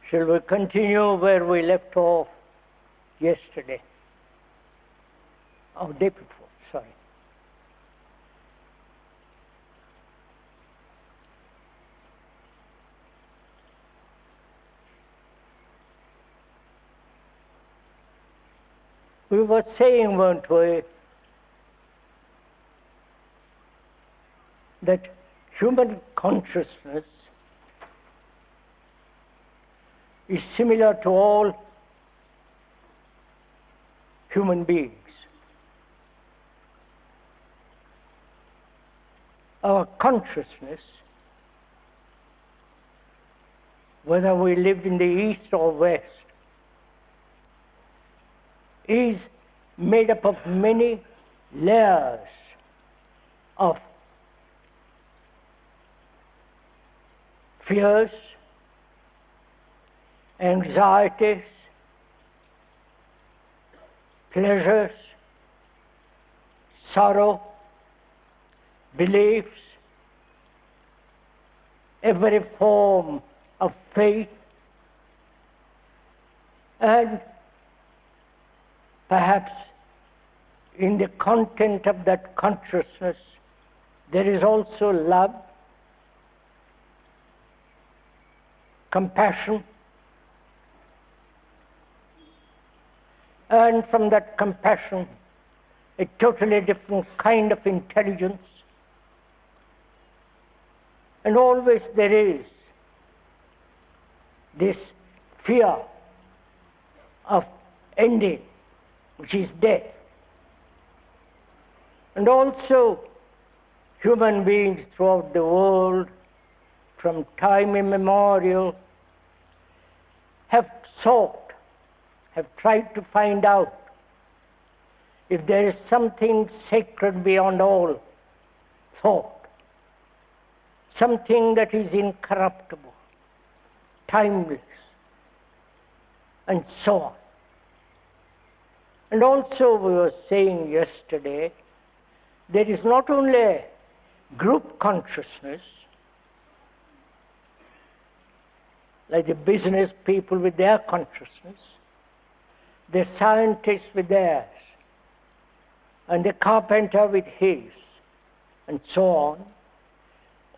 Shall we continue where we left off yesterday? Oh, day before, sorry. We were saying, weren't we, that human consciousness is similar to all human beings. Our consciousness, whether we live in the East or West, is made up of many layers of fears, anxieties, pleasures, sorrow, beliefs, every form of faith, and perhaps in the content of that consciousness, there is also love, compassion, and from that compassion, a totally different kind of intelligence. And always there is this fear of ending, which is death. And also, human beings throughout the world, from time immemorial, have sought, have tried to find out if there is something sacred beyond all thought, something that is incorruptible, timeless, and so on. And also, we were saying yesterday, there is not only group consciousness, like the business people with their consciousness, the scientist with theirs, and the carpenter with his, and so on.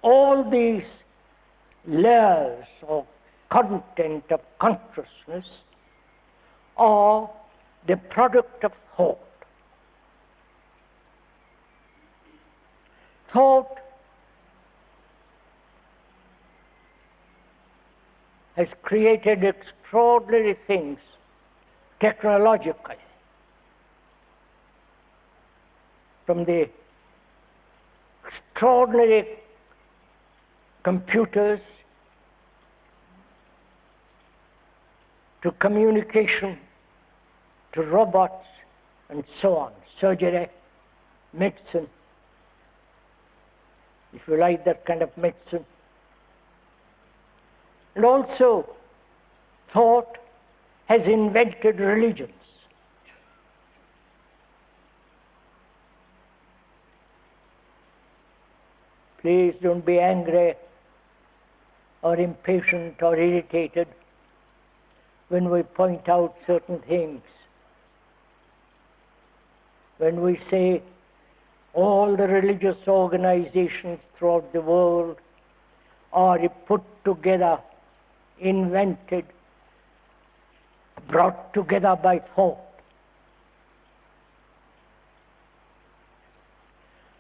All these layers of content of consciousness are the product of thought. Thought has created extraordinary things technologically, from the extraordinary computers to communication, to robots, and so on, surgery, medicine, if you like that kind of medicine. And also, thought has invented religions. Please don't be angry or impatient or irritated when we point out certain things. When we say all the religious organizations throughout the world are put together, invented, brought together by thought.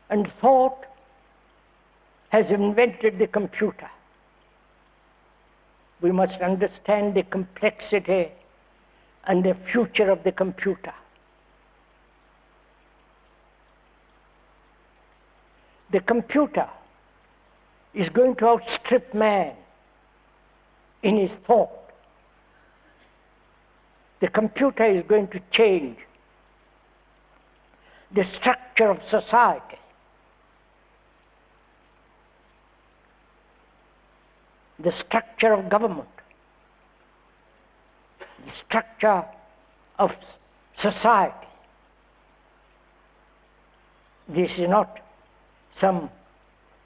And thought has invented the computer. We must understand the complexity and the future of the computer. The computer is going to outstrip man in his thought. The computer is going to change the structure of society. The structure of government, the structure of society. This is not some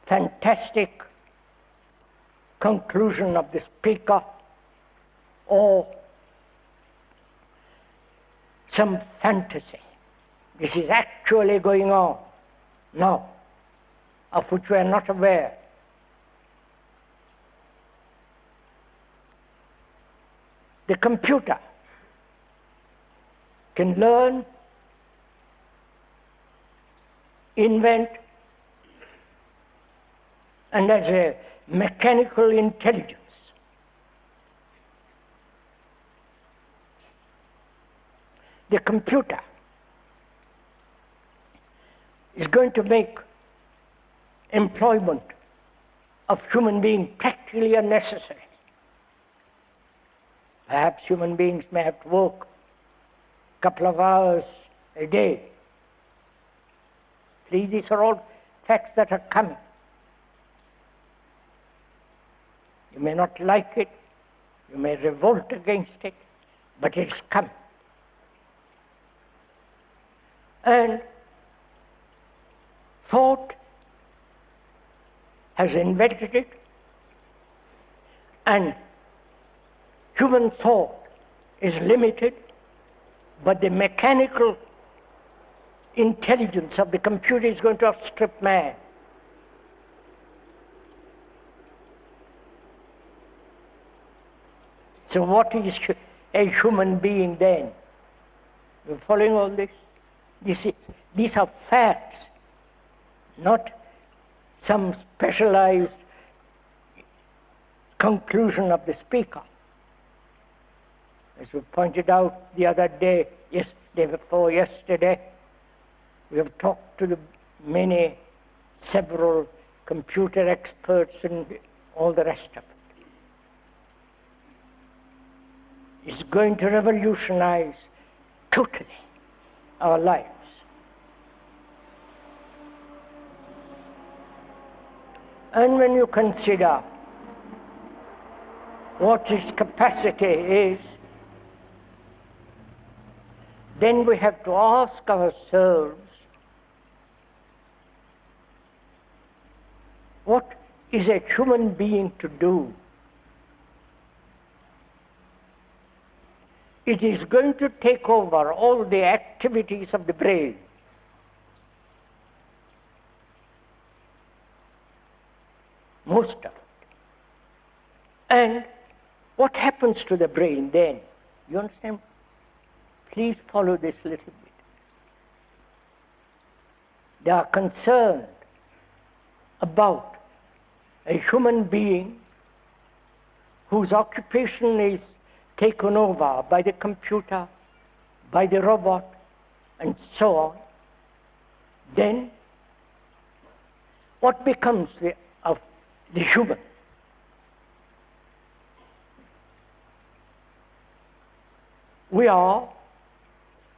fantastic conclusion of the speaker. or some fantasy. This is actually going on now, of which we are not aware. The computer can learn, invent, and has a mechanical intelligence. The computer is going to make employment of human beings practically unnecessary. Perhaps human beings may have to work a couple of hours a day. Please, these are all facts that are coming. You may not like it, you may revolt against it, but it's coming. And thought has invented it, and human thought is limited, but the mechanical intelligence of the computer is going to outstrip man. So what is a human being then? You're following all this? These are facts, not some specialized conclusion of the speaker. As we pointed out the other day, day before yesterday, we have talked to several computer experts and all the rest of it. It's going to revolutionize totally our lives. And when you consider what its capacity is, then we have to ask ourselves, what is a human being to do? It is going to take over all the activities of the brain. Most of it. And what happens to the brain then? You understand? Please follow this little bit. They are concerned about a human being whose occupation is taken over by the computer, by the robot, and so on. Then, what becomes of the human? We are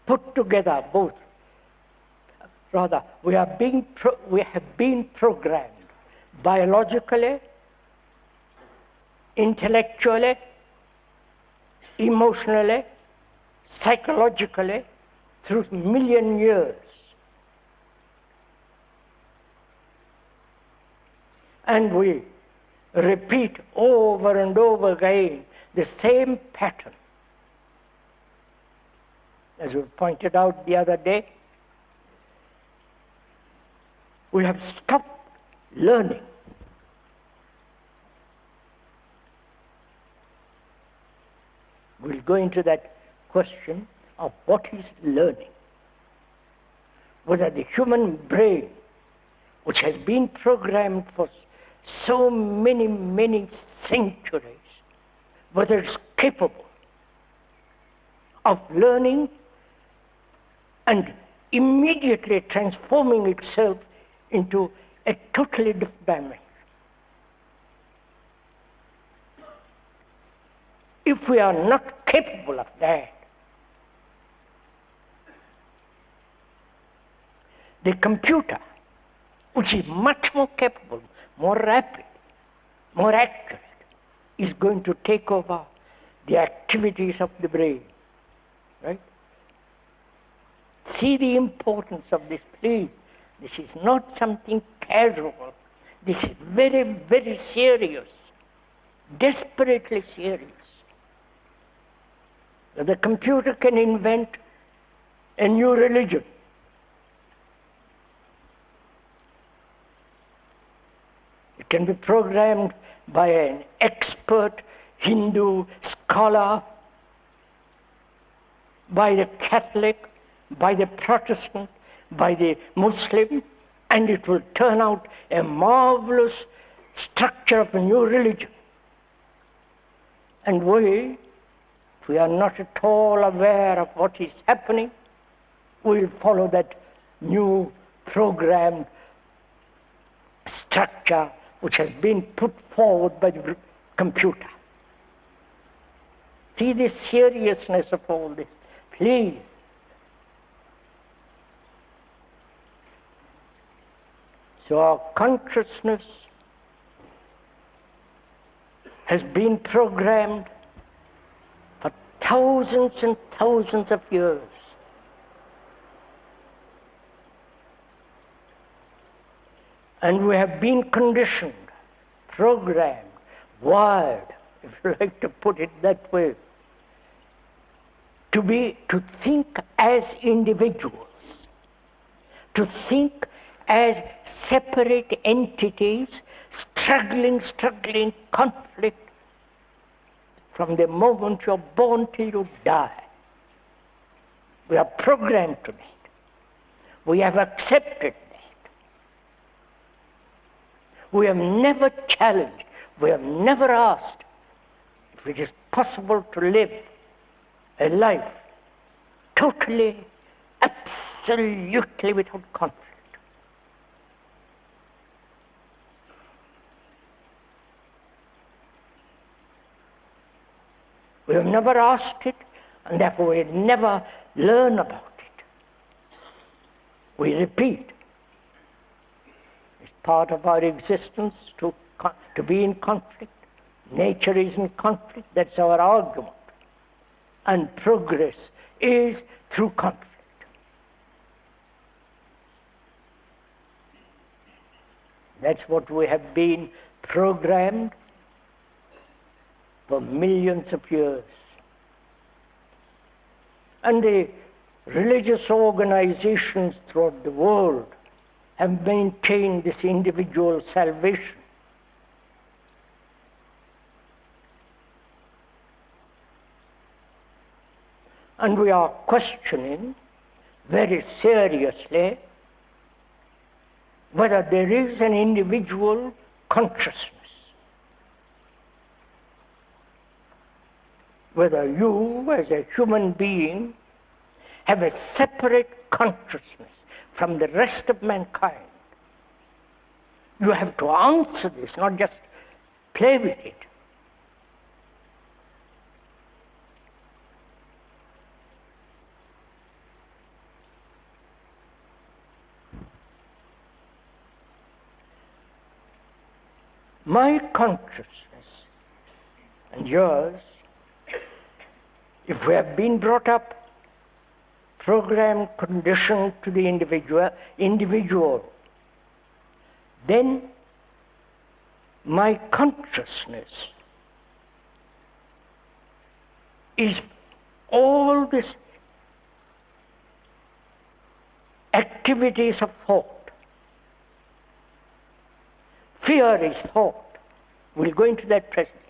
put together both. Rather, we have been programmed biologically, intellectually, emotionally, psychologically, through a million years. And we repeat over and over again the same pattern. As we pointed out the other day, we have stopped learning. We'll go into that question of what is learning. Whether the human brain, which has been programmed for so many centuries, whether it's capable of learning and immediately transforming itself into a totally different dimension. If we are not capable of that, the computer, which is much more capable, more rapid, more accurate, is going to take over the activities of the brain. Right? See the importance of this, please. This is not something casual. This is very, very serious, desperately serious. The computer can invent a new religion. It can be programmed by an expert Hindu scholar, by the Catholic, by the Protestant, by the Muslim, and it will turn out a marvelous structure of a new religion. And if we are not at all aware of what is happening, we will follow that new programmed structure which has been put forward by the computer. See the seriousness of all this, please. So our consciousness has been programmed for thousands and thousands of years. And we have been conditioned, programmed, wired, if you like to put it that way, to think as individuals, to think as separate entities, struggling, conflict from the moment you're born till you die. We are programmed to that. We have accepted that. We have never challenged, we have never asked if it is possible to live a life totally, absolutely without conflict. We have never asked it, and therefore we never learn about it. We repeat. It's part of our existence to be in conflict. Nature is in conflict, that's our argument. And progress is through conflict. That's what we have been programmed for millions of years. And the religious organizations throughout the world have maintained this individual salvation. And we are questioning very seriously whether there is an individual consciousness. Whether you, as a human being, have a separate consciousness from the rest of mankind. You have to answer this, not just play with it. My consciousness and yours, if we have been brought up, programmed, conditioned to the individual, then my consciousness is all these activities of thought. Fear is thought. We'll go into that presently.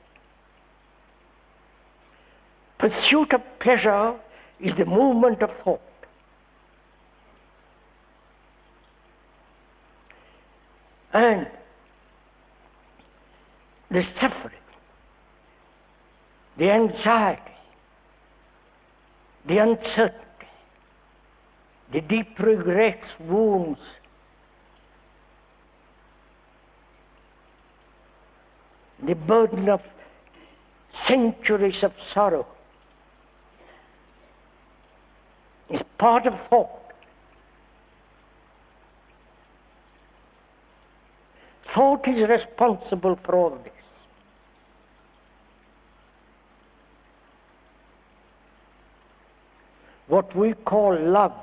Pursuit of pleasure is the movement of thought. And the suffering, the anxiety, the uncertainty, the deep regrets, wounds, the burden of centuries of sorrow is part of thought. Thought is responsible for all this. What we call love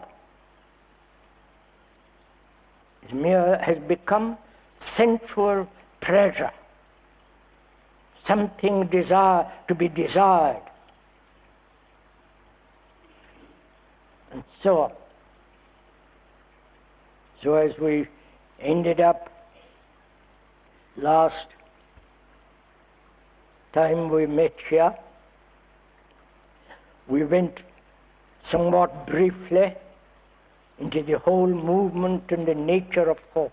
has become sensual pleasure, something to be desired. and so on. So as we ended up last time we met here, we went somewhat briefly into the whole movement and the nature of thought.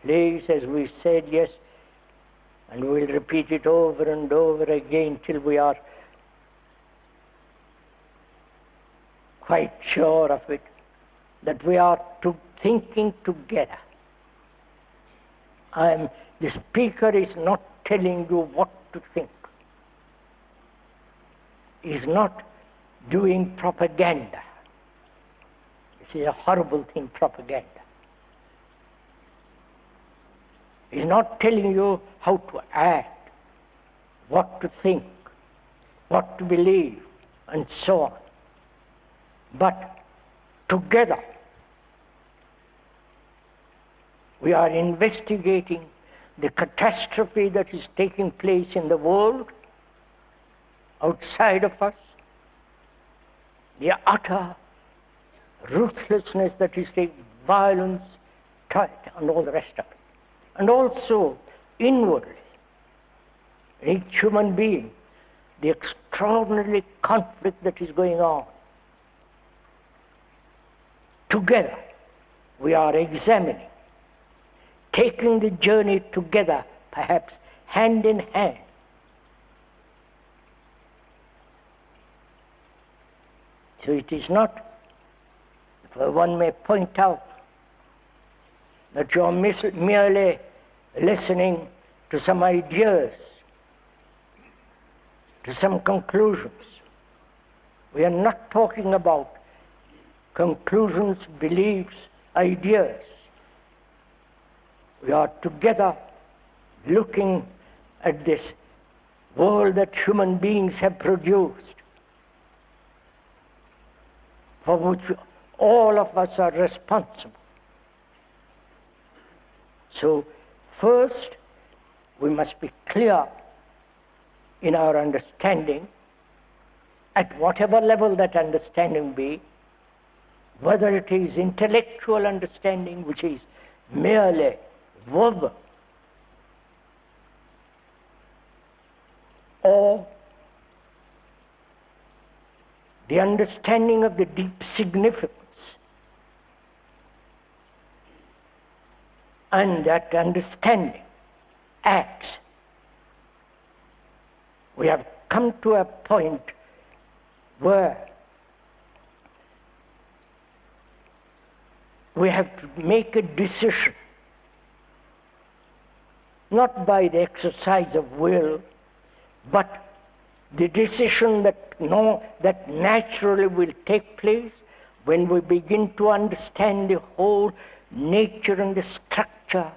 Please, as we said, yes, and we'll repeat it over and over again till we are quite sure of it, that we are thinking together. The speaker is not telling you what to think. He is not doing propaganda. This is a horrible thing, propaganda. He is not telling you how to act, what to think, what to believe, and so on. But together, we are investigating the catastrophe that is taking place in the world, outside of us, the utter ruthlessness that is taking violence, and all the rest of it. And also, inwardly, in each human being, the extraordinary conflict that is going on. Together, we are examining, taking the journey together, perhaps hand in hand. So it is not, if one may point out, that you are merely listening to some ideas, to some conclusions. We are not talking about conclusions, beliefs, ideas. We are together looking at this world that human beings have produced, for which all of us are responsible. So first, we must be clear in our understanding, at whatever level that understanding be, whether it is intellectual understanding, which is merely verbal, or the understanding of the deep significance. And that understanding acts. We have come to a point where we have to make a decision, not by the exercise of will, but the decision that naturally will take place when we begin to understand the whole nature and the structure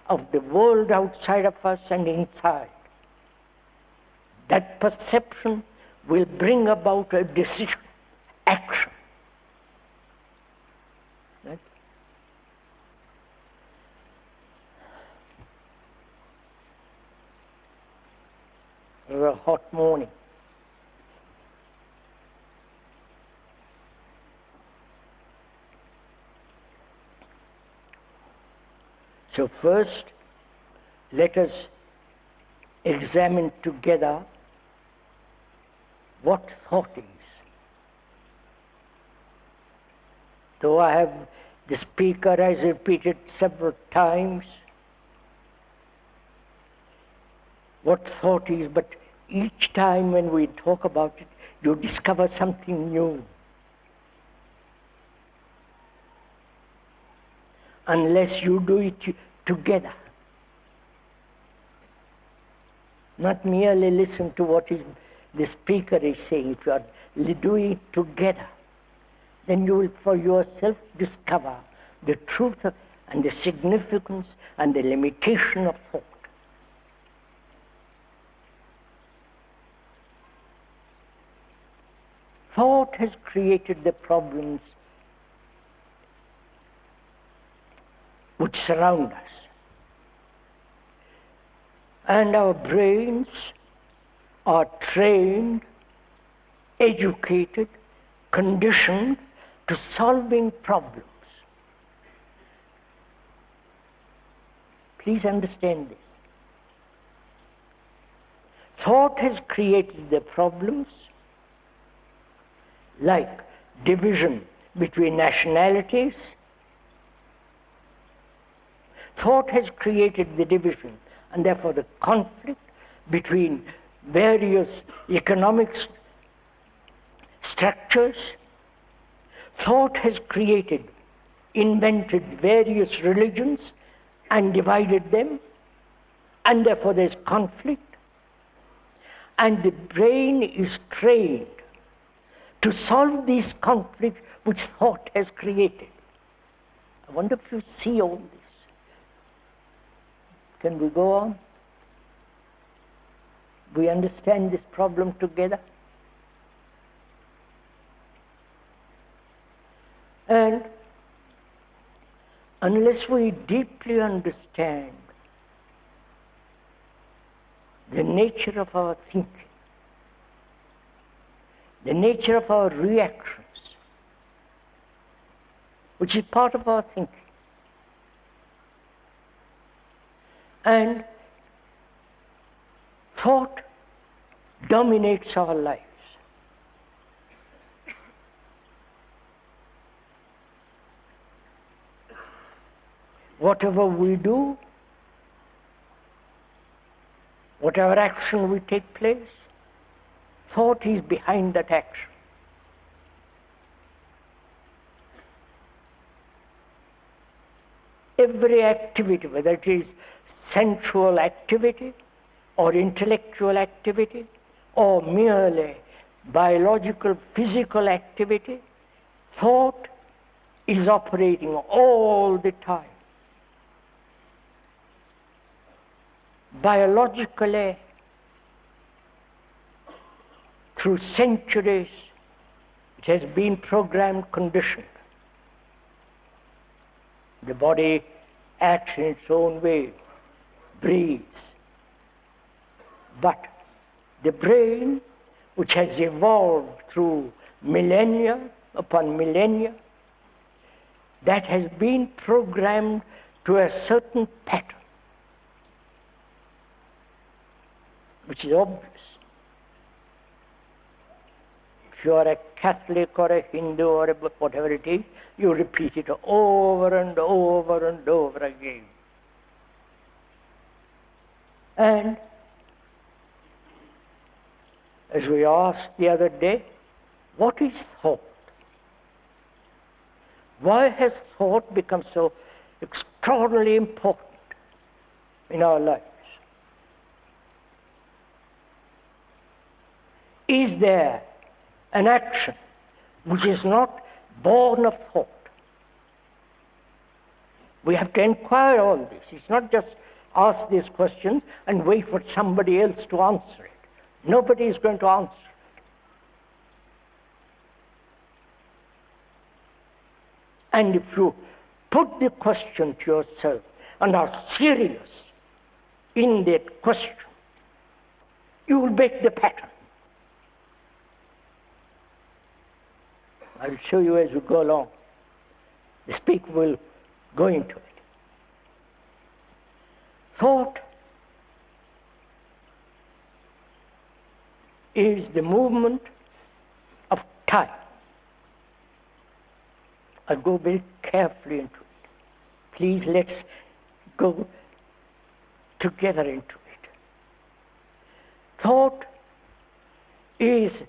of the world outside of us and inside. That perception will bring about a decision, action. Right? It was a hot morning. So first, let us examine together what thought is. Though the speaker has repeated several times what thought is, but each time when we talk about it, you discover something new. Unless you do it together. Not merely listen to what the speaker is saying. If you are doing it together, then you will for yourself discover the truth and the significance and the limitation of thought. Thought has created the problems which surround us. And our brains are trained educated, conditioned to solving problems. Please understand this. Thought has created the problems like division between nationalities. Thought has created the division and therefore the conflict between various economic structures. Thought has invented various religions and divided them, and therefore there's conflict. And the brain is trained to solve these conflicts which thought has created. I wonder if you see all this. Can we go on? We understand this problem together? And unless we deeply understand the nature of our thinking, the nature of our reactions, which is part of our thinking, and thought dominates our lives. Whatever we do, whatever action we take place, thought is behind that action. Every activity, whether it is sensual activity or intellectual activity or merely biological, physical activity, thought is operating all the time. Biologically, through centuries, it has been programmed, conditioned. The body acts in its own way, breathes. But the brain, which has evolved through millennia upon millennia, that has been programmed to a certain pattern, which is obvious. If you are a Catholic or a Hindu or whatever it is, you repeat it over and over and over again. And as we asked the other day, what is thought? Why has thought become so extraordinarily important in our lives? Is there an action which is not born of thought? We have to inquire all this. It's not just ask these questions and wait for somebody else to answer it. Nobody is going to answer it. And if you put the question to yourself and are serious in that question, you will break the pattern. I will show you as we go along. The speaker will go into it. Thought is the movement of time. I'll go very carefully into it. Please, let's go together into it. Thought is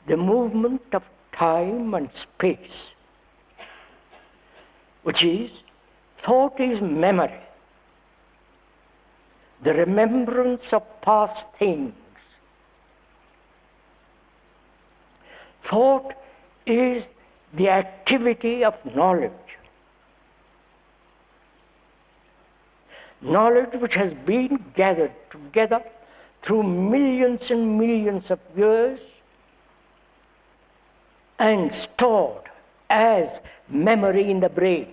the movement of time and space, which is, thought is memory, the remembrance of past things. Thought is the activity of knowledge. Knowledge which has been gathered together through millions and millions of years and stored as memory in the brain.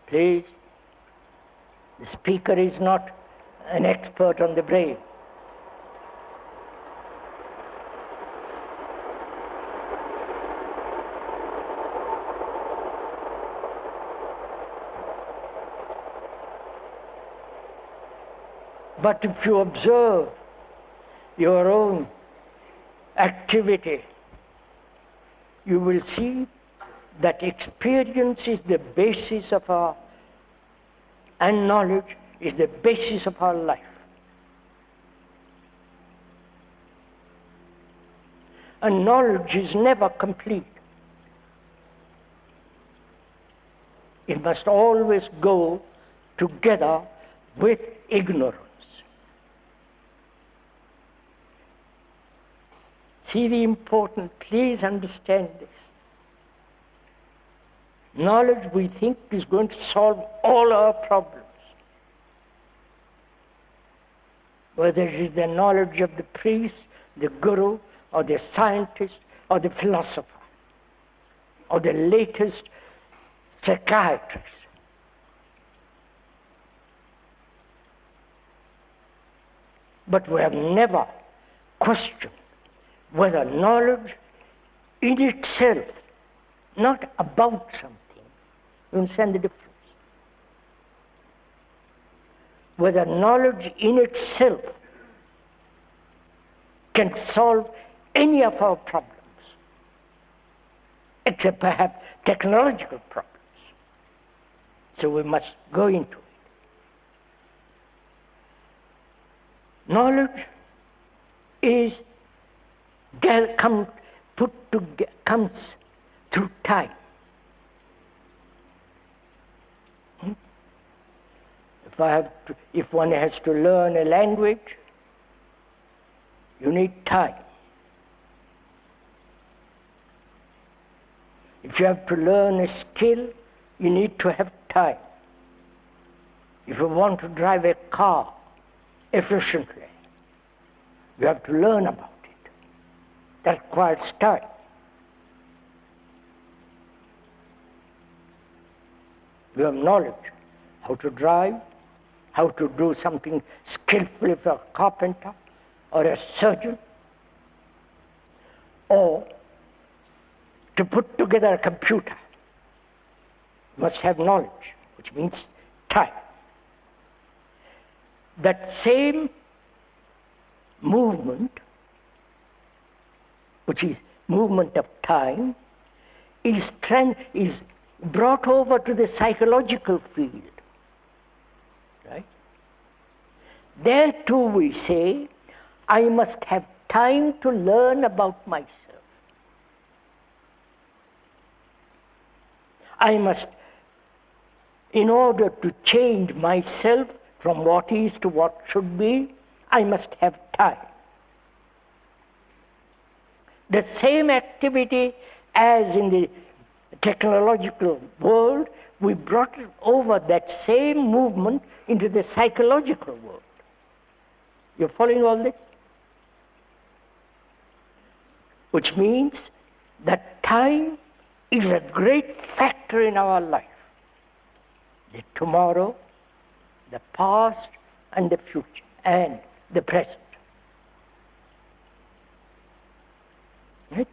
Please, the speaker is not an expert on the brain. But if you observe your own activity, you will see that experience is the basis of our, and knowledge is the basis of our life. And knowledge is never complete. It must always go together with ignorance. See the important, please understand this. Knowledge, we think, is going to solve all our problems. Whether it is the knowledge of the priest, the guru, or the scientist, or the philosopher, or the latest psychiatrist. But we have never questioned whether knowledge in itself, not about something, you understand the difference? Whether knowledge in itself can solve any of our problems, except perhaps technological problems. So we must go into it. Knowledge is comes through time. If one has to learn a language, you need time. If you have to learn a skill, you need to have time. If you want to drive a car efficiently, you have to learn about it. That requires time. You have knowledge, how to drive, how to do something skillfully for a carpenter or a surgeon, or to put together a computer. You must have knowledge, which means time. That same movement, which is movement of time, is brought over to the psychological field. Right? There too we say, I must have time to learn about myself. I must, in order to change myself from what is to what should be, I must have time. The same activity as in the technological world, we brought over that same movement into the psychological world. You're following all this? Which means that time is a great factor in our life. The tomorrow, the past, and the future, and the present. Right?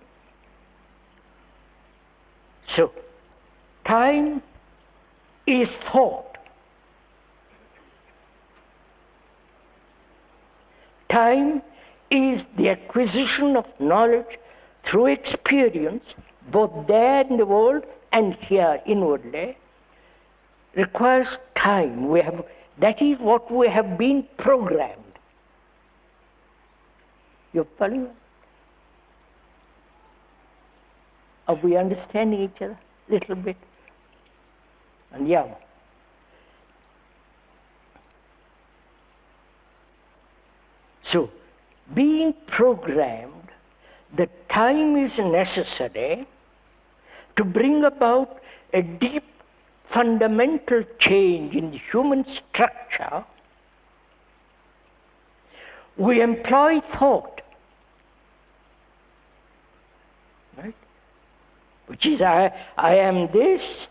So, time is thought. Time is the acquisition of knowledge through experience, both there in the world and here inwardly, requires time. That is what we have been programmed. You're following? Are we understanding each other a little bit? And yeah. So, being programmed, the time is necessary to bring about a deep fundamental change in the human structure. We employ thought, right? Which is, I am this,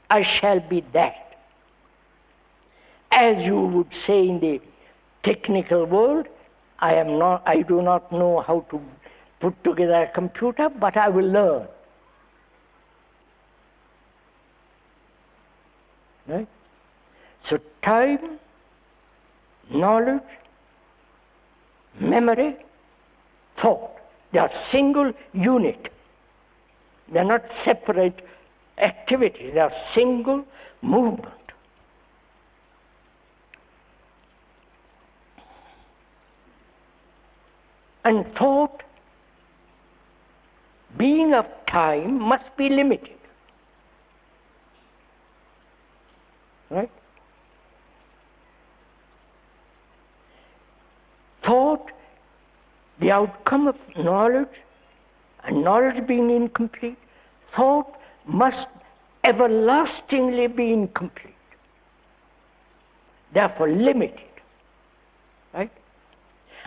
I shall be that. As you would say in the technical world, I do not know how to put together a computer, but I will learn. Right? So time, knowledge, memory, thought, they are single unit. They are not separate activities, they are single movement. And thought, being of time, must be limited. Right? Thought, the outcome of knowledge, and knowledge being incomplete, thought must everlastingly be incomplete. Therefore limited. Right?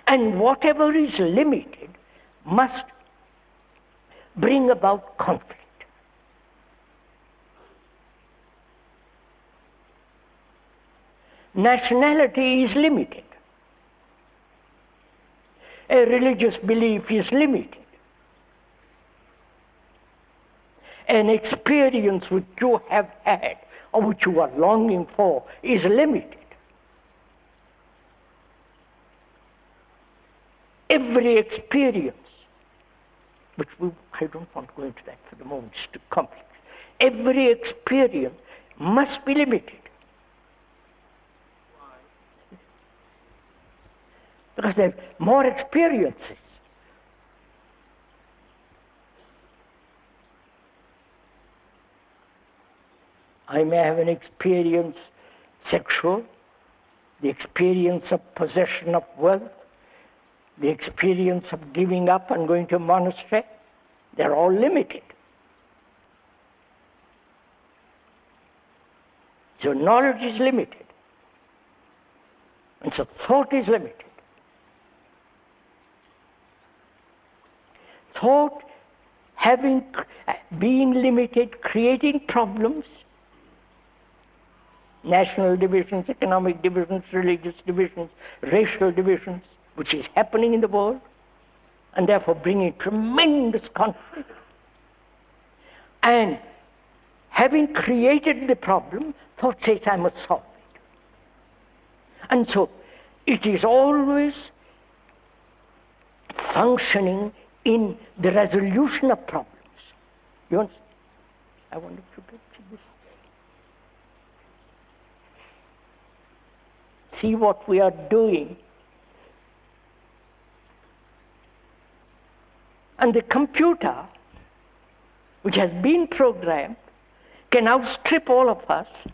And whatever is limited must bring about conflict. Nationality is limited. A religious belief is limited. An experience which you have had or which you are longing for is limited. Every experience, I don't want to go into that for the moment, it's too complex. Every experience must be limited. Why? Because there are more experiences. I may have an experience sexual, the experience of possession of wealth, the experience of giving up and going to a monastery. They're all limited. So knowledge is limited. And so thought is limited. Thought, being limited, creating problems, national divisions, economic divisions, religious divisions, racial divisions, which is happening in the world, and therefore bringing tremendous conflict. And having created the problem, thought says, I must solve it. And so it is always functioning in the resolution of problems. You understand? I wonder if you can see this. See what we are doing. And the computer, which has been programmed, can outstrip all of us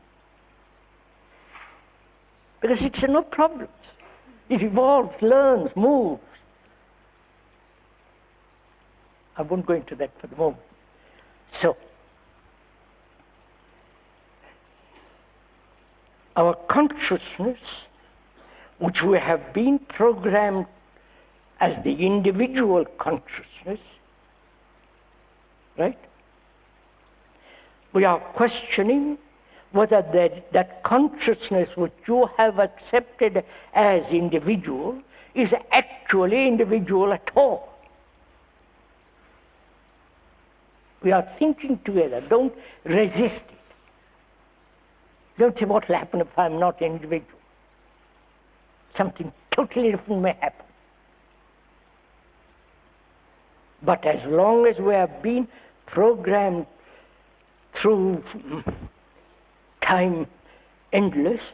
because it's no problems. It evolves, learns, moves. I won't go into that for the moment. So, our consciousness, which we have been programmed as the individual consciousness, right? We are questioning whether that consciousness which you have accepted as individual is actually individual at all. We are thinking together. Don't resist it. Don't say, what will happen if I'm not an individual? Something totally different may happen. But as long as we have been programmed through time endless,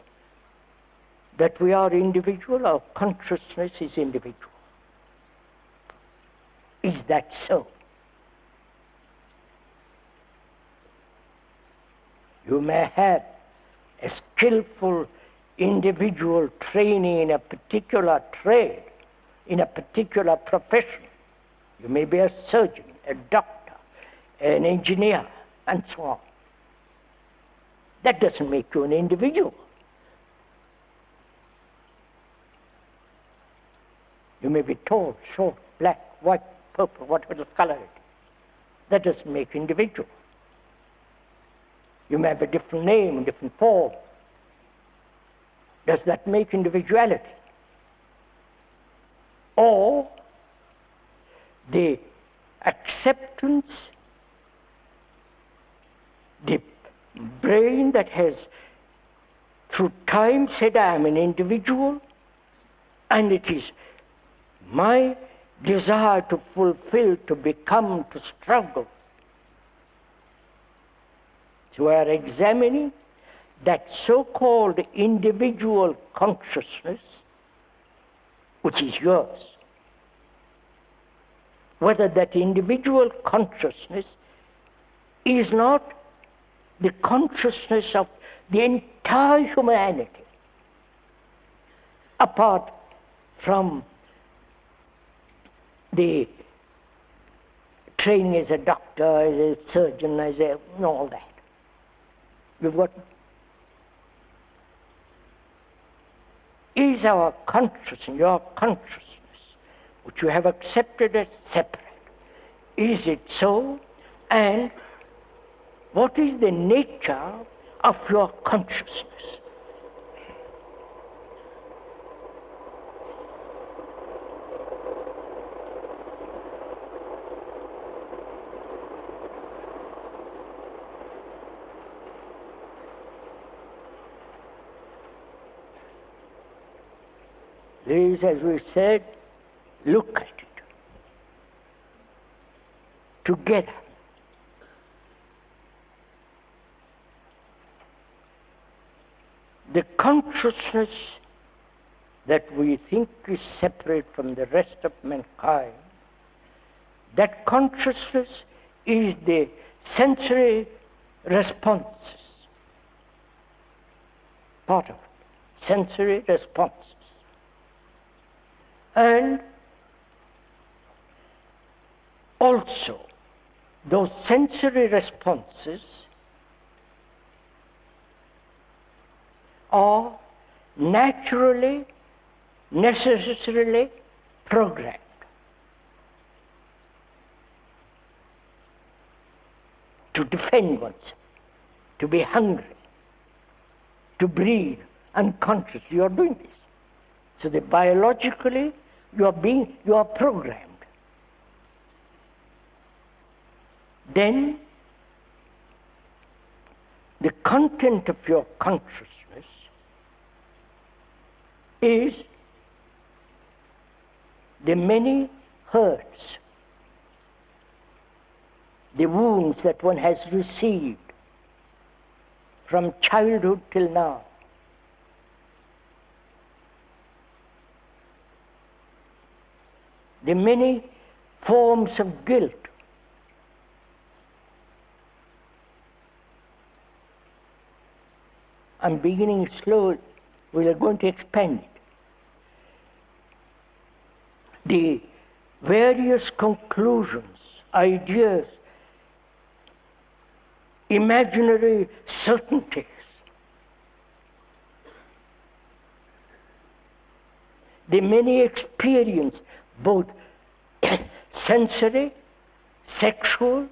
that we are individual, our consciousness is individual. Is that so? You may have a skillful individual training in a particular trade, in a particular profession. You may be a surgeon, a doctor, an engineer, and so on. That doesn't make you an individual. You may be tall, short, black, white, purple, whatever color it is. That doesn't make you individual. You may have a different name, a different form. Does that make individuality? or the acceptance, the brain that has through time said, I am an individual, and it is my desire to fulfill, to become, to struggle. So we are examining that so-called individual consciousness, which is yours. Whether that individual consciousness is not the consciousness of the entire humanity, apart from the training as a doctor, as a surgeon, as a, all that. You've got. Is our consciousness, your consciousness, which you have accepted as separate, is it so? And what is the nature of your consciousness? Please, as we said, look at it together. The consciousness that we think is separate from the rest of mankind, that consciousness is the sensory responses, part of it, sensory responses. And also, those sensory responses are naturally, necessarily programmed. To defend oneself, to be hungry, to breathe unconsciously, you are doing this. So that biologically, you are programmed. Then, the content of your consciousness is the many hurts, the wounds that one has received from childhood till now. The many forms of guilt. I'm beginning slowly, we are going to expand it. The various conclusions, ideas, imaginary certainties, the many experiences, both sensory, sexual,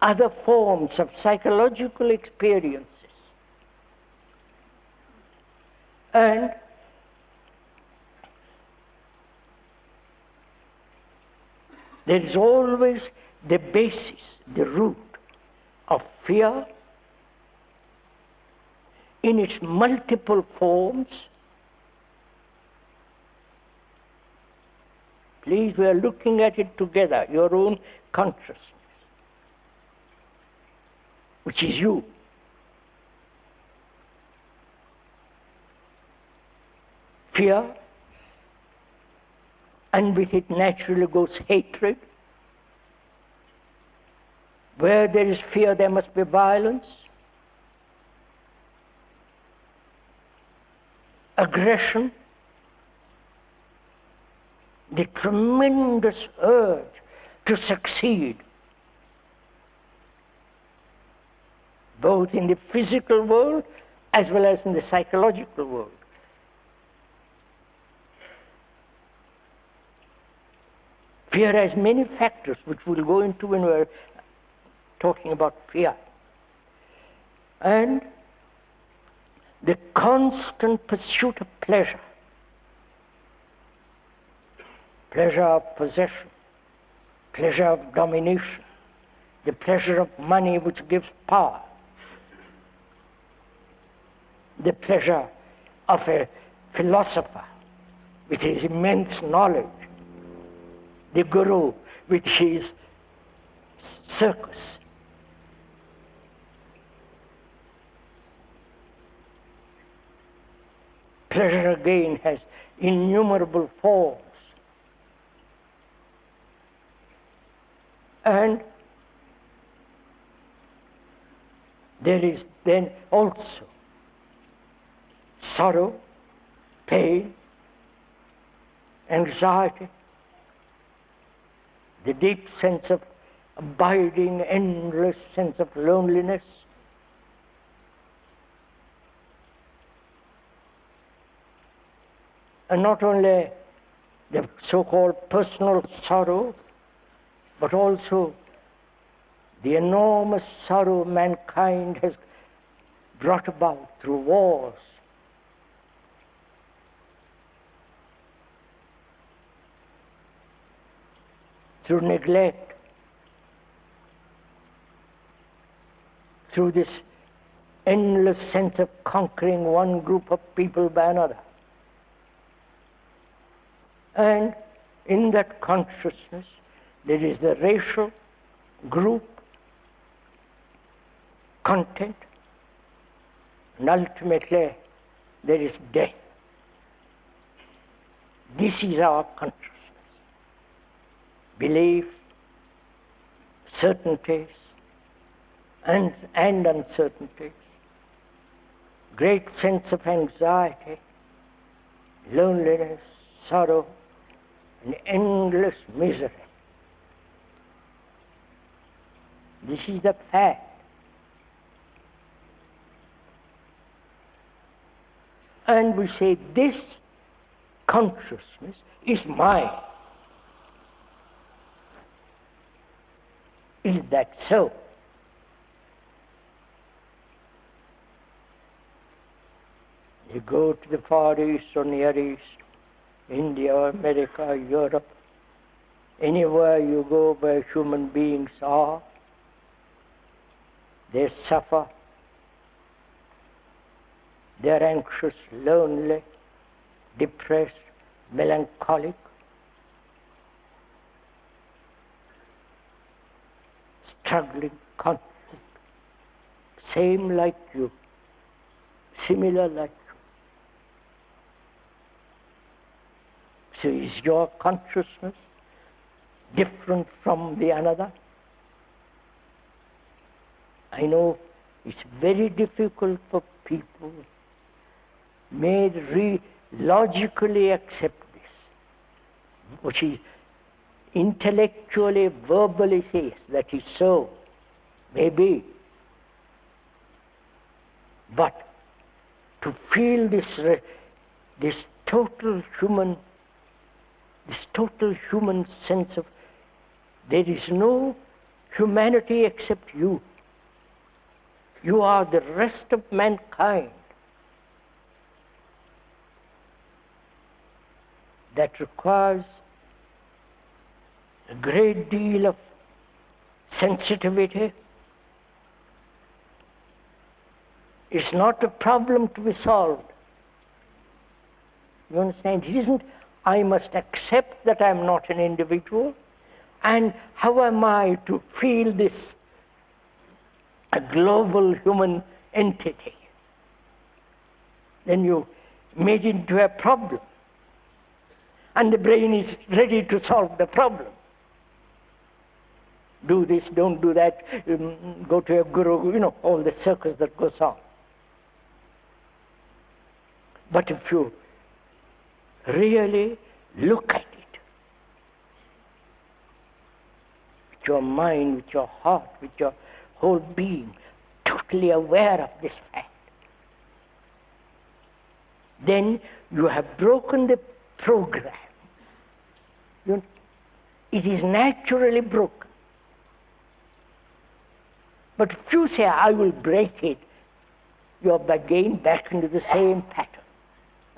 other forms of psychological experiences. And there is always the basis, the root of fear in its multiple forms. Please, we are looking at it together, your own consciousness, which is you. Fear, and with it naturally goes hatred. Where there is fear, there must be violence, aggression, the tremendous urge to succeed, both in the physical world as well as in the psychological world. Fear has many factors, which we'll go into when we're talking about fear. And the constant pursuit of pleasure. pleasure of possession, pleasure of domination, the pleasure of money which gives power, the pleasure of a philosopher with his immense knowledge, the guru with his circus. Pleasure again has innumerable forms. And there is then also sorrow, pain, anxiety, the deep sense of abiding, endless sense of loneliness. And not only the so-called personal sorrow, but also the enormous sorrow mankind has brought about through wars, through neglect, through this endless sense of conquering one group of people by another. And in that consciousness, there is the racial, group, content, and ultimately there is death. This is our consciousness. Belief, certainties, and uncertainties, great sense of anxiety, loneliness, sorrow, and endless misery. This is the fact. And we say this consciousness is mine. Is that so? You go to the Far East or Near East, India, America, Europe, anywhere you go where human beings are, they suffer, they are anxious, lonely, depressed, melancholic, struggling, conflict, same like you, similar like you. So is your consciousness different from the another? I know it's very difficult for people may logically accept this, which is intellectually, verbally says that is so, maybe. But to feel this total human sense of there is no humanity except you. You are the rest of mankind. That requires a great deal of sensitivity. It's not a problem to be solved. You understand? It isn't, I must accept that I'm not an individual, and how am I to feel this, a global human entity? Then you made it into a problem. And the brain is ready to solve the problem. Do this, don't do that, go to a guru, all the circus that goes on. But if you really look at it, with your mind, with your heart, with your whole being, totally aware of this fact, then you have broken the program. It is naturally broken. But if you say, I will break it, you are again back into the same pattern.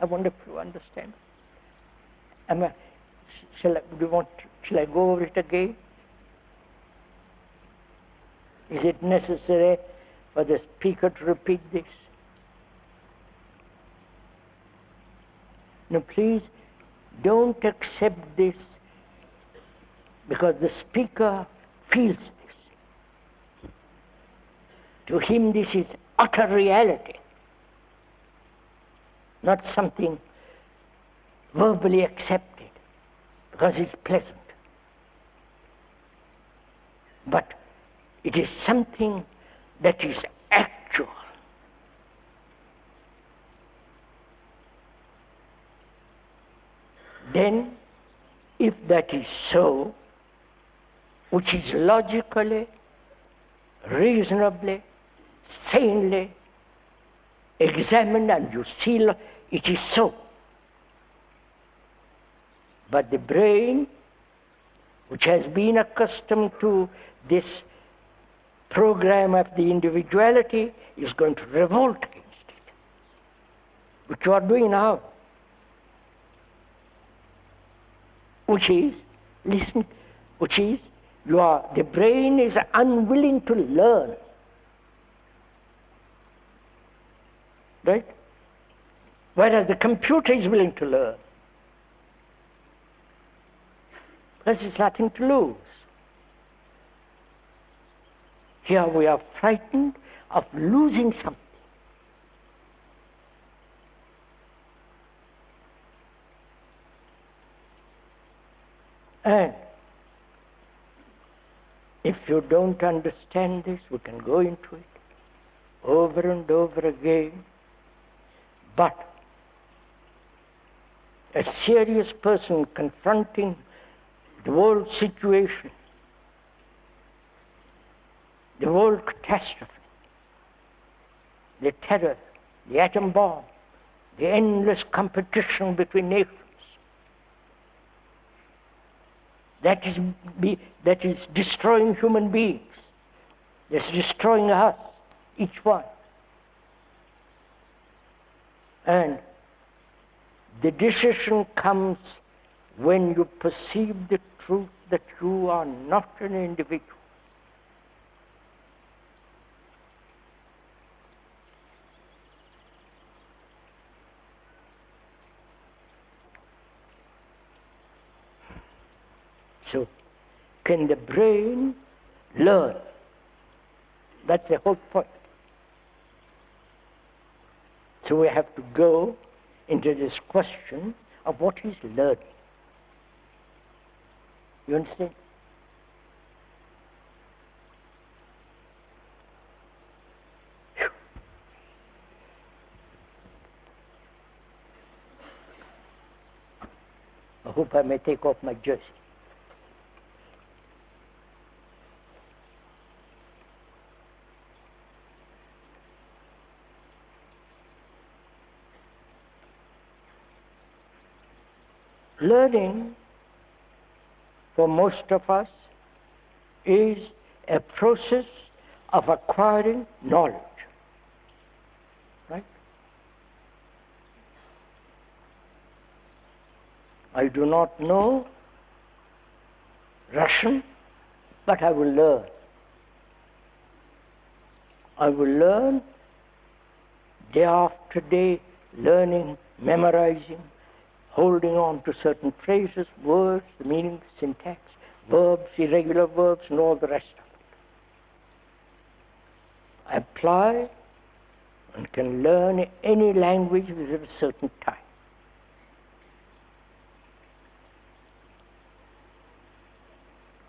I wonder if you understand. Shall I go over it again? Is it necessary for the speaker to repeat this? No, please don't accept this because the speaker feels this. To him, this is utter reality, not something verbally accepted because it's pleasant. But it is something that is actual. Then, if that is so, which is logically, reasonably, sanely examined and you see it is so. But the brain, which has been accustomed to this program of the individuality, is going to revolt against it, which you are doing now. Which is, listen, which is, the brain is unwilling to learn. Right? Whereas the computer is willing to learn. Because it's nothing to lose. Here we are frightened of losing something. And if you don't understand this, we can go into it over and over again. But a serious person confronting the world situation, the world catastrophe, the terror, the atom bomb, the endless competition between nations, that is destroying human beings, that's destroying us, each one. And the decision comes when you perceive the truth that you are not an individual. So, can the brain learn? That's the whole point. So we have to go into this question of what is learning. You understand? Whew. I hope I may take off my jersey. Learning, for most of us, is a process of acquiring knowledge, right? I do not know Russian, but I will learn. I will learn day after day, learning, memorizing, holding on to certain phrases, words, the meaning, syntax, verbs, irregular verbs, and all the rest of it. I apply and can learn any language within a certain time.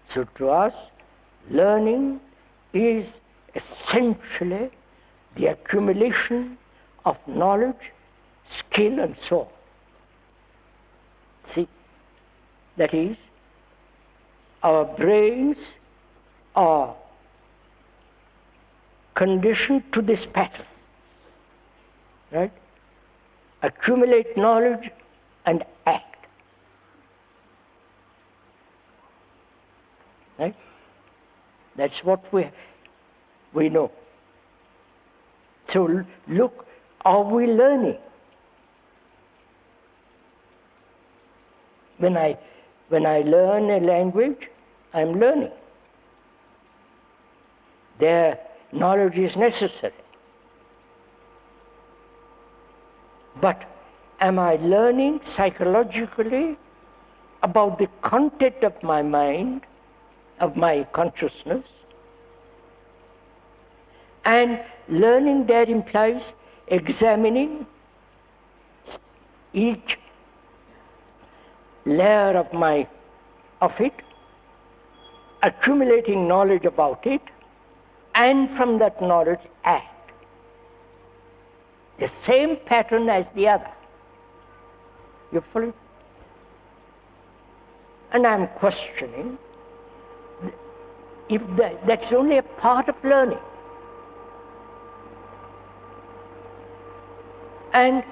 So to us, learning is essentially the accumulation of knowledge, skill, and so on. See, that is, our brains are conditioned to this pattern, right? Accumulate knowledge and act, right? That's what we know. So look, are we learning? When I When I learn a language, I am learning. Their knowledge is necessary. But am I learning psychologically about the content of my mind, of my consciousness? And learning there implies examining each layer of it, accumulating knowledge about it, and from that knowledge act. The same pattern as the other. You follow? And I'm questioning if that's only a part of learning. And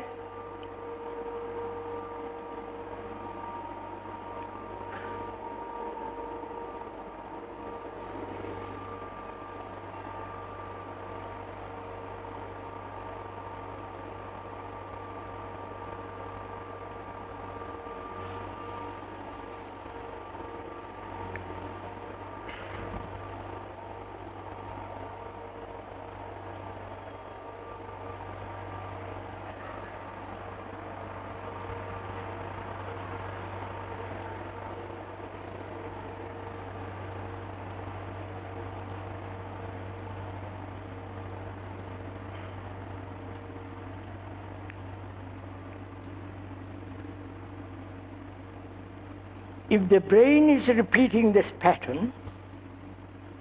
if the brain is repeating this pattern,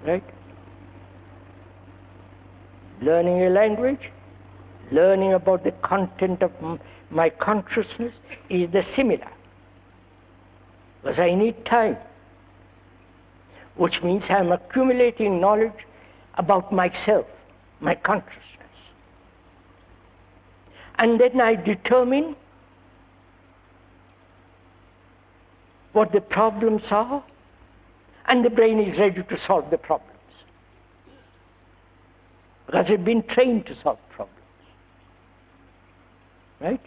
right? Learning a language, learning about the content of my consciousness is the similar. Because I need time, which means I'm accumulating knowledge about myself, my consciousness. And then I determine what the problems are, and the brain is ready to solve the problems. Because it's been trained to solve problems. Right?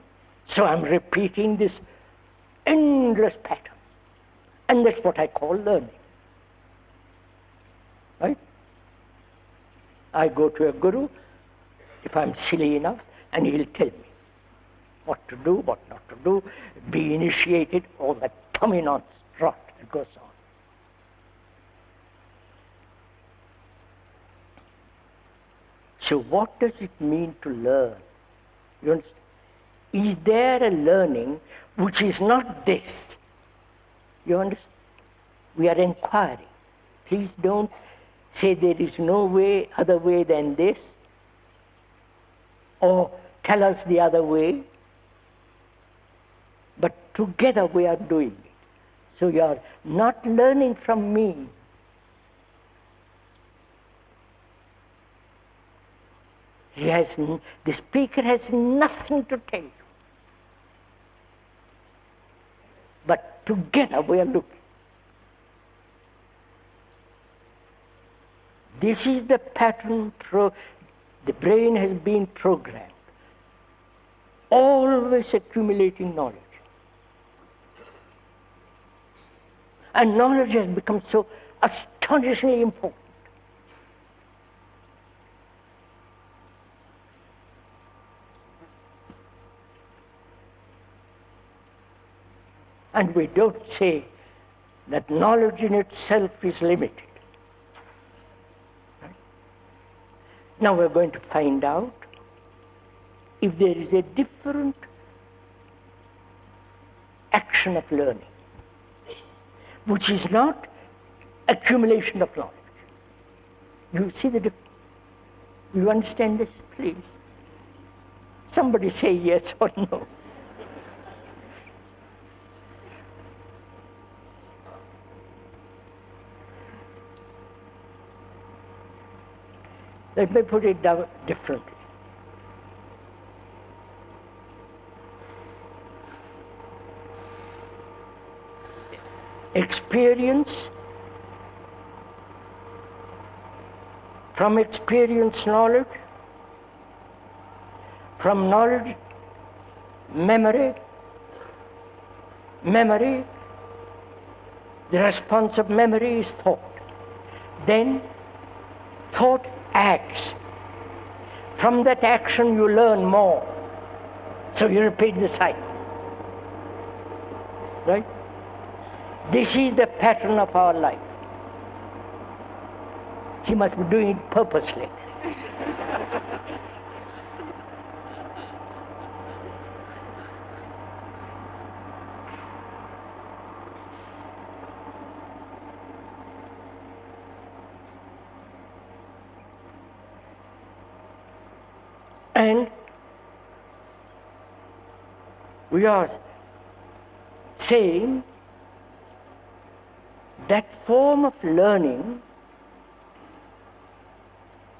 So I'm repeating this endless pattern. And that's what I call learning. Right? I go to a guru, if I'm silly enough, and he'll tell me what to do, what not to do, be initiated, all that tummy knots rot that goes on. So what does it mean to learn? You understand? Is there a learning which is not this? You understand? We are inquiring. Please don't say there is no way, other way than this, or tell us the other way. But together we are doing it. So you are not learning from me. The speaker has nothing to tell you. But together we are looking. This is the pattern the brain has been programmed. Always accumulating knowledge. And knowledge has become so astonishingly important. And we don't say that knowledge in itself is limited. Right? Now we're going to find out if there is a different action of learning, which is not accumulation of knowledge. You see the difference? You understand this, please? Somebody say yes or no. Let me put it down differently. Experience, from experience knowledge, from knowledge memory, memory The response of memory is thought. Then thought acts. From that action you learn more. So you repeat the cycle. Right? This is the pattern of our life. He must be doing it purposely. And we are saying that form of learning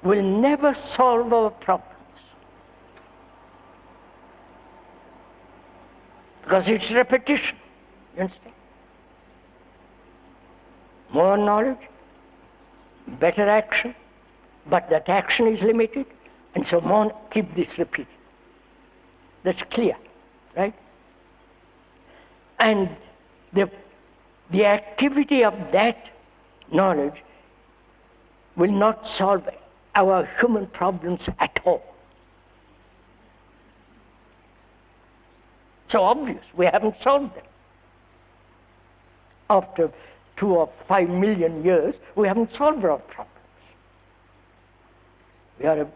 will never solve our problems. Because it's repetition, you understand? More knowledge, better action, but that action is limited, and so more keep this repeating. That's clear, right? And the activity of that knowledge will not solve our human problems at all. So obvious, we haven't solved them. After 2 or 5 million years, we haven't solved our problems. We are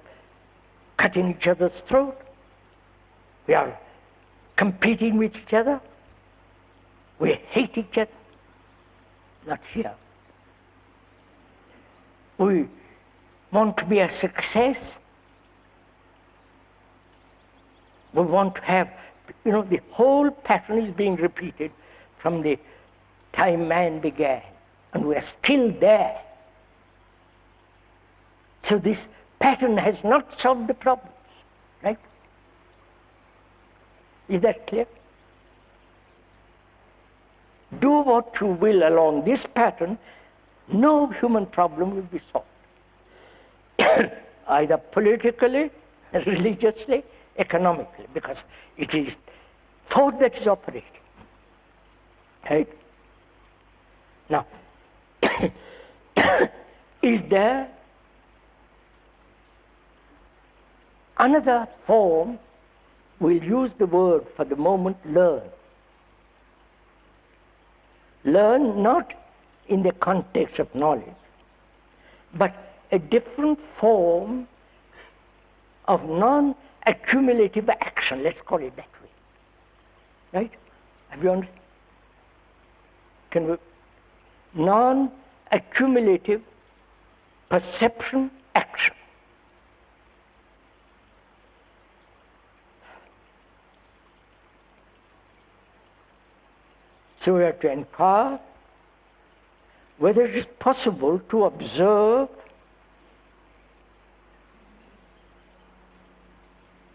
cutting each other's throat. We are competing with each other. We hate each other. Not here. We want to be a success. We want to have, the whole pattern is being repeated from the time man began, and we are still there. So this pattern has not solved the problems, right? Is that clear? Do what you will along this pattern, no human problem will be solved. Either politically, religiously, economically, because it is thought that is operating. Right? Now, is there another form? We'll use the word for the moment, learn. Learn not in the context of knowledge, but a different form of non-accumulative action, let's call it that way. Right? Have you understood? Can we? Non-accumulative perception action. So we have to inquire whether it is possible to observe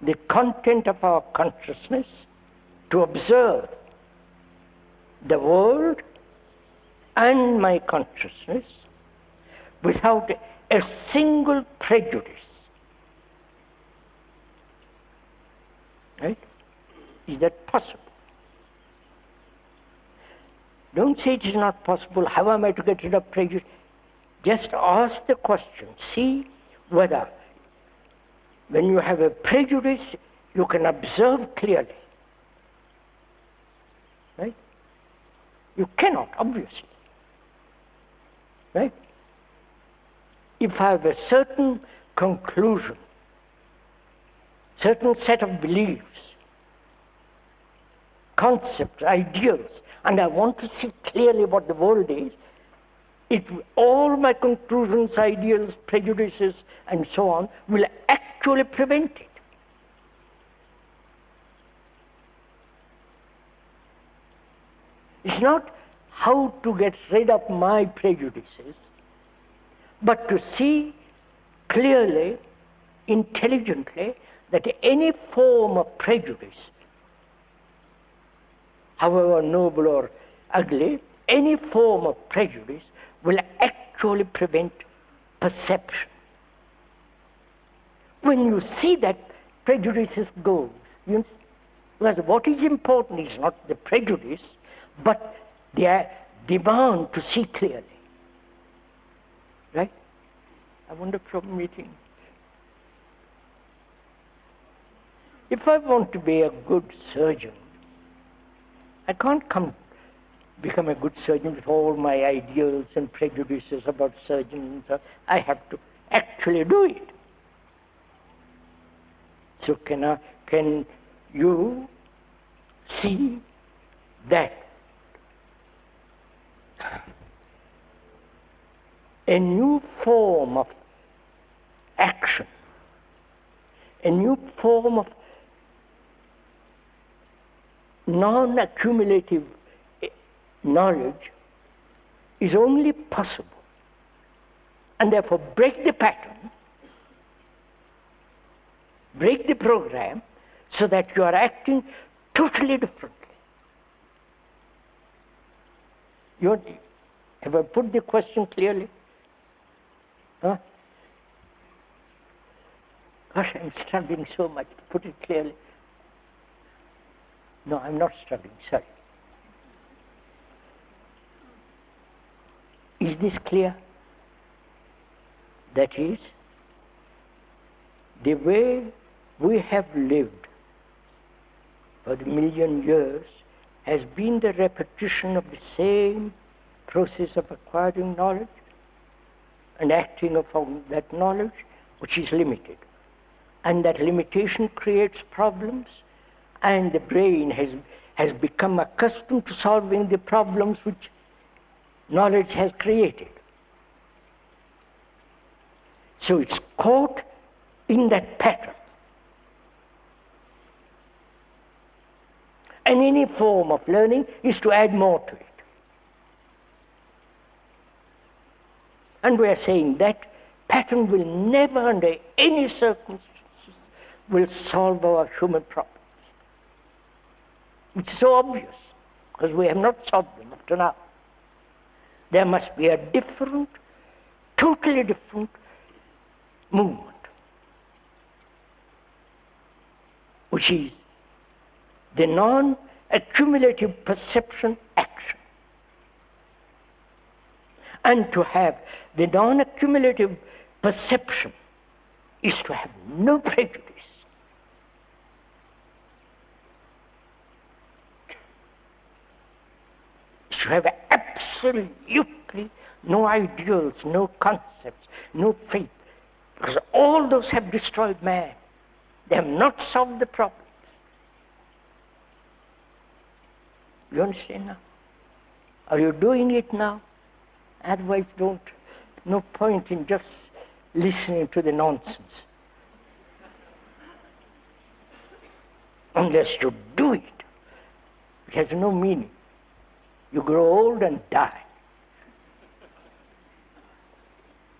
the content of our consciousness, to observe the world and my consciousness without a single prejudice. Right? Is that possible? Don't say it is not possible. How am I to get rid of prejudice? Just ask the question. See whether when you have a prejudice, you can observe clearly. Right? You cannot, obviously. Right? If I have a certain conclusion, certain set of beliefs, concepts, ideals, and I want to see clearly what the world is, all my conclusions, ideals, prejudices, and so on will actually prevent it. It's not how to get rid of my prejudices, but to see clearly, intelligently, that any form of prejudice, however noble or ugly, any form of prejudice will actually prevent perception. When you see that, prejudices goes. Because what is important is not the prejudice, but the demand to see clearly. Right? I wonder from meeting. If I want to be a good surgeon, I can't become a good surgeon with all my ideals and prejudices about surgeons. I have to actually do it. So can you see that a new form of action, a new form of non-accumulative knowledge is only possible, and therefore break the pattern, break the program, so that you are acting totally differently. Have I put the question clearly? Huh? Gosh, I'm struggling so much to put it clearly. No, I'm not struggling, sorry. Is this clear? That is, the way we have lived for the million years has been the repetition of the same process of acquiring knowledge and acting upon that knowledge, which is limited. And that limitation creates problems, and the brain has become accustomed to solving the problems which knowledge has created. So it's caught in that pattern. And any form of learning is to add more to it. And we are saying that pattern will never, under any circumstances, will solve our human problems. It's so obvious, because we have not solved them up to now. There must be a different, totally different movement, which is the non-accumulative perception action. And to have the non-accumulative perception is to have no prejudice. Is to have absolutely no ideals, no concepts, no faith. Because all those have destroyed man. They have not solved the problems. You understand now? Are you doing it now? Otherwise, no point in just listening to the nonsense. Unless you do it, it has no meaning. You grow old and die.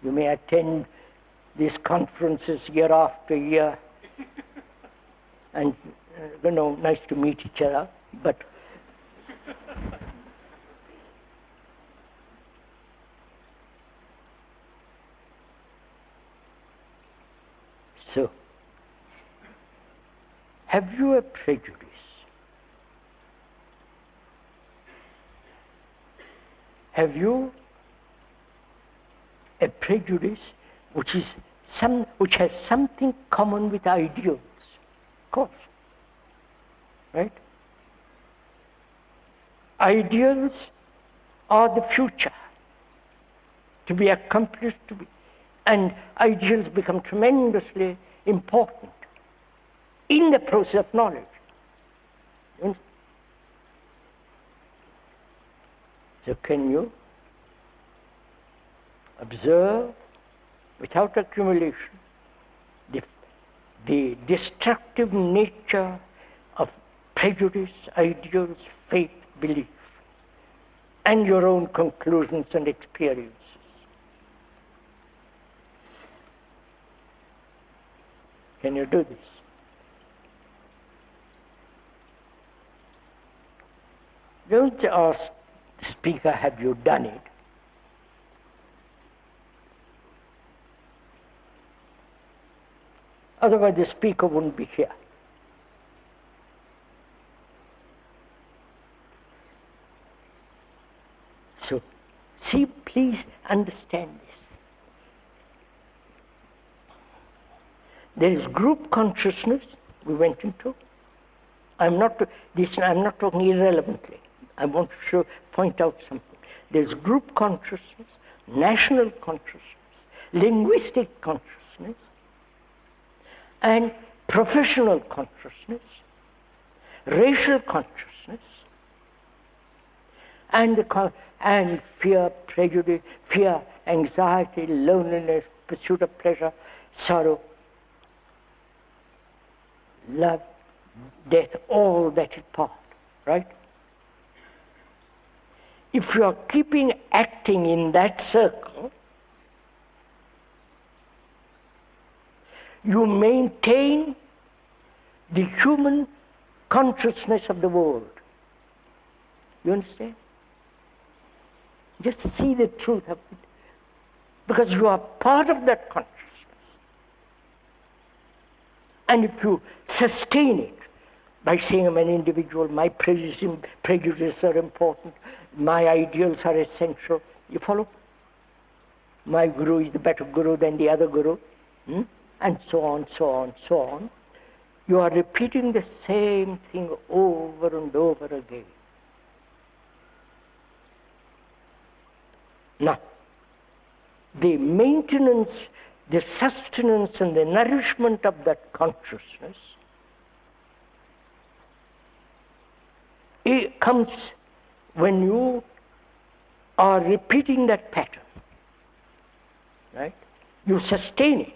You may attend these conferences year after year, and nice to meet each other, but so, have you a prejudice? Have you a prejudice which has something common with ideals? Of course, right? Ideals are the future to be accomplished, and ideals become tremendously important in the process of knowledge. So can you observe, without accumulation, the destructive nature of prejudice, ideals, faith, belief, and your own conclusions and experiences? Can you do this? Don't ask the speaker, have you done it? Otherwise, the speaker wouldn't be here. See, please understand this. There is group consciousness we went into. I'm not talking irrelevantly. I want to point out something. There's group consciousness, national consciousness, linguistic consciousness, and professional consciousness, racial consciousness, and fear, prejudice, fear, anxiety, loneliness, pursuit of pleasure, sorrow, love, death, all that is part, right? If you are keeping acting in that circle, you maintain the human consciousness of the world. You understand? Just see the truth of it. Because you are part of that consciousness. And if you sustain it by saying I'm an individual, my prejudices are important, my ideals are essential, you follow? My guru is the better guru than the other guru, and so on, so on, so on. You are repeating the same thing over and over again. Now, the maintenance, the sustenance and the nourishment of that consciousness, it comes when you are repeating that pattern, right? You sustain it.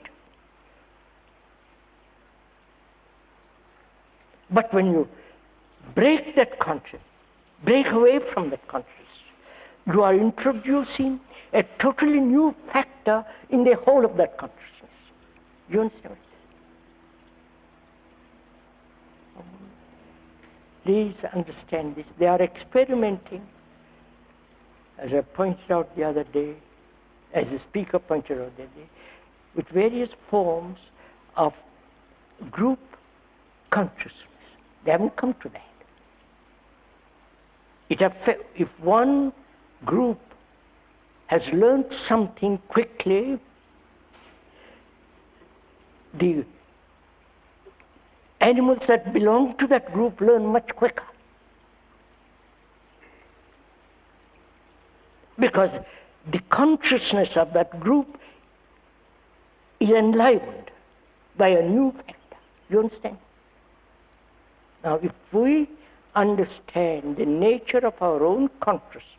But when you break that consciousness, break away from that consciousness, you are introducing a totally new factor in the whole of that consciousness. You understand? Please understand this. They are experimenting, as I pointed out the other day, as the speaker pointed out the other day, with various forms of group consciousness. They haven't come to that. If one group has learned something quickly, the animals that belong to that group learn much quicker. Because the consciousness of that group is enlivened by a new factor. You understand? Now, if we understand the nature of our own consciousness,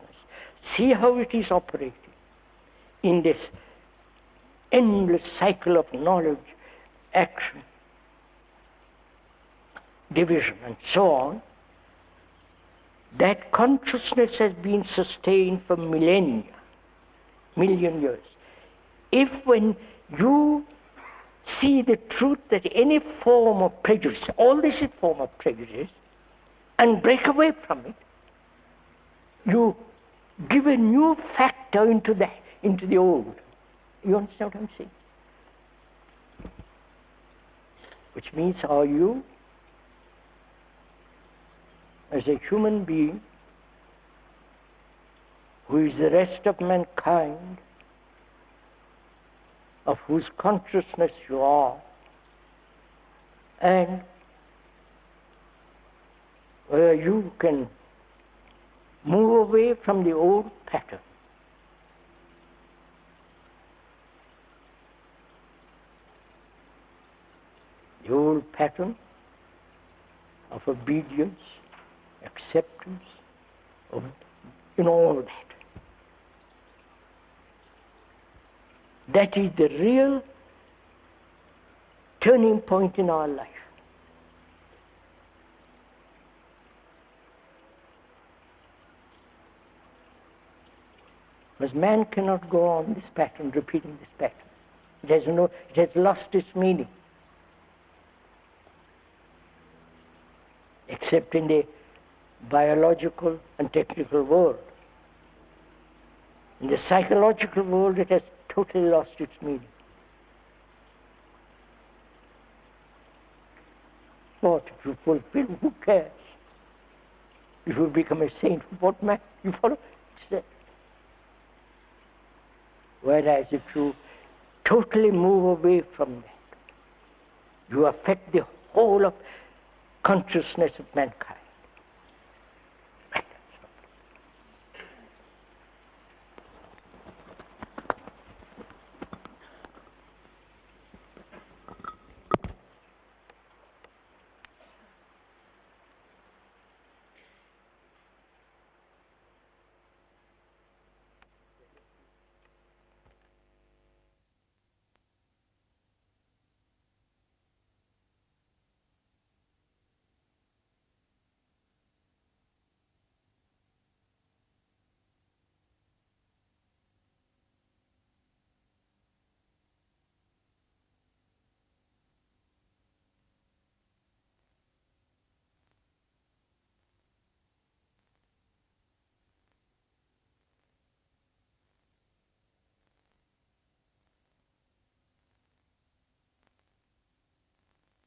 see how it is operating in this endless cycle of knowledge, action, division, and so on, that consciousness has been sustained for millennia, million years. If when you see the truth that any form of prejudice, all this is a form of prejudice, and break away from it, you give a new factor into the old. You understand what I'm saying? Which means, are you, as a human being, who is the rest of mankind, of whose consciousness you are, and where you can move away from the old pattern. The old pattern of obedience, acceptance, of all that. That is the real turning point in our life. Because man cannot go on this pattern, repeating this pattern. It has lost its meaning. Except in the biological and technical world. In the psychological world, it has totally lost its meaning. What if you fulfill? Who cares? If you become a saint, what matter? You follow? Whereas if you totally move away from that, you affect the whole of consciousness of mankind.